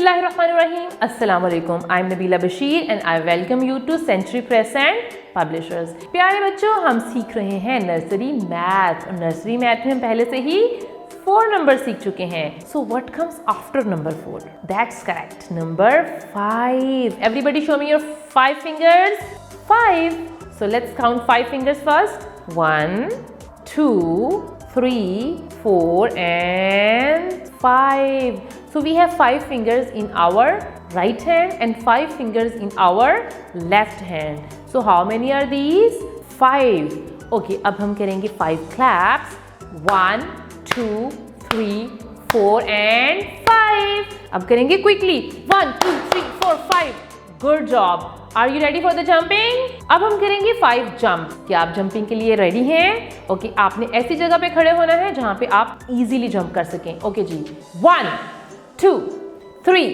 Bismillahirrahmanirrahim. Assalamu alaikum. I'm Nabila Bashir and I welcome you to Century Press and Publishers. प्यारे बच्चों, हम सीख रहे हैं नर्सरी मैथ और नर्सरी मैथ में हम पहले से ही 4 नंबर सीख चुके हैं. So what comes after number 4? That's correct. Number 5. Everybody show me your 5 fingers. 5. So let's count 5 fingers first. 1, 2, 3, 4 and 5. So we have 5 fingers in our right hand and 5 fingers in our left hand. So how many are these? 5. Okay, अब हम करेंगे 5 claps. 1, 2, 3, 4 and 5. अब करेंगे quickly. 1, 2, 3, 4, 5. Good job. Are you ready for the jumping? अब हम करेंगे 5 jump. क्या आप jumping के लिए ready हैं? Okay, आपने ऐसी जगह पे खड़े होना है जहाँ पे आप easily jump कर सकें. Okay ji. 1, 2, 3,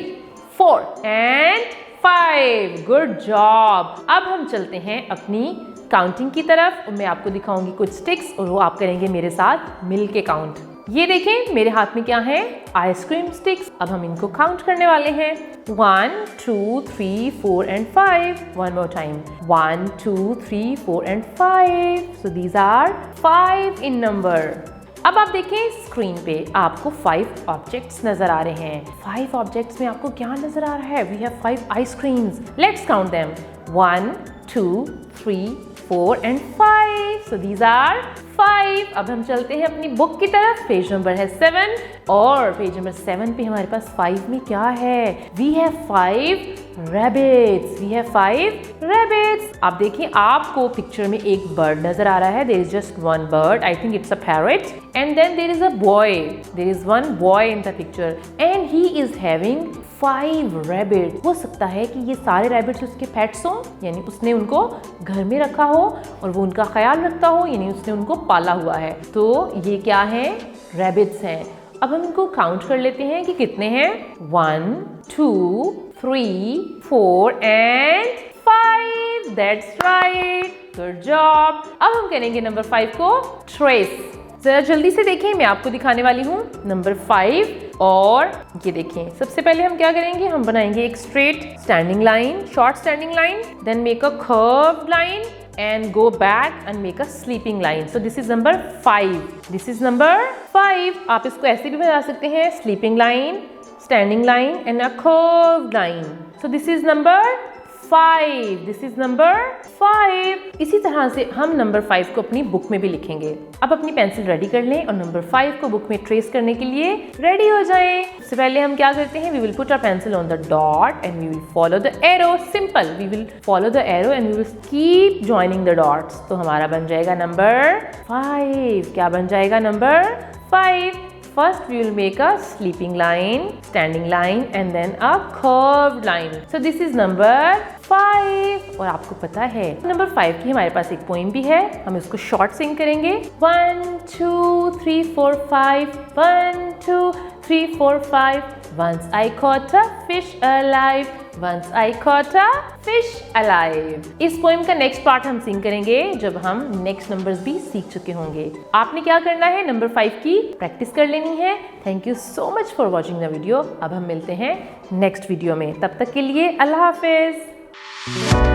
4 and 5. Good job. अब हम चलते हैं अपनी काउंटिंग की तरफ और मैं आपको दिखाऊंगी कुछ स्टिक्स और वो आप करेंगे मेरे साथ मिल के काउंट. ये देखें मेरे हाथ में क्या है? Ice cream sticks. अब हम इनको काउंट करने वाले हैं. 1, 2, 3, 4 and 5. One more time. 1, 2, 3, 4 and 5. So these are 5 in number. अब आप देखें स्क्रीन पे आपको 5 ऑब्जेक्ट्स नजर आ रहे हैं. 5 ऑब्जेक्ट्स में आपको क्या नजर आ रहा है? We have 5 ice creams. Let's count them. 1, 2, 3, 4 and 5. So these are 5. अब हम चलते हैं अपनी बुक की तरफ. पेज नंबर है 7 और पेज नंबर 7 पे हमारे पास 5 में क्या है? We have 5 rabbits. We have 5 rabbits. आप देखिए आपको पिक्चर में एक बर्ड नजर आ रहा है. There is just one bird. I think it's a parrot. And then there is a boy. There is one boy in the picture and he is having 5 rabbits. हो सकता है कि ये सारे रैबिट्स उसके पेट्स हों, यानी उसने उनको घर में रखा हो और वो उनका ख्याल रखता हो, यानी उसने उनको पाला हुआ है. तो ये क्या है? रैबिट्स हैं. अब हम इनको काउंट कर लेते हैं कि कितने हैं. 1, 2, 3, 4 and 5. That's right. Good job. अब हम करेंगे नंबर 5 को ट्रेस. जरा जल्दी से देखें, मैं आपको दिखाने वाली हूँ नंबर 5. और ये देखें, सबसे पहले हम क्या करेंगे? हम बनाएंगे एक straight standing line, short standing line, then make a curved line and go back and make a sleeping line. So this is number 5. This is number 5. आप इसको ऐसे भी बना सकते हैं, sleeping line, standing line and a curved line. So this is number 5. This is number 5. इसी तरह से हम नंबर 5 को अपनी बुक में भी लिखेंगे. अब अपनी पेंसिल रेडी कर लें और नंबर 5 को बुक में ट्रेस करने के लिए रेडी हो जाएं. सबसे पहले हम क्या करते हैं? We will put our pencil on the dot and we will follow the arrow. Simple. We will follow the arrow and we will keep joining the dots. तो हमारा बन जाएगा नंबर 5. क्या बन जाएगा? Number 5. First we will make a sleeping line, standing line and then a curved line. So this is number 5. और आपको पता है नंबर 5 की हमारे पास एक पोइम भी है. हम इसको शॉर्ट सिंग करेंगे. 1, 2, 3, 4, 5. 1, 2, 3, 4, 5. Once I caught a fish alive. Once I caught a fish alive. इस पोइम का नेक्स्ट पार्ट हम सिंग करेंगे जब हम नेक्स्ट नंबर्स भी सीख चुके होंगे. आपने क्या करना है? नंबर 5 की प्रैक्टिस कर लेनी है. Thank you so much for watching the video. अब हम मिलते हैं नेक्स्ट वीडियो में. तब तक के लिए अल्लाह हाफिज.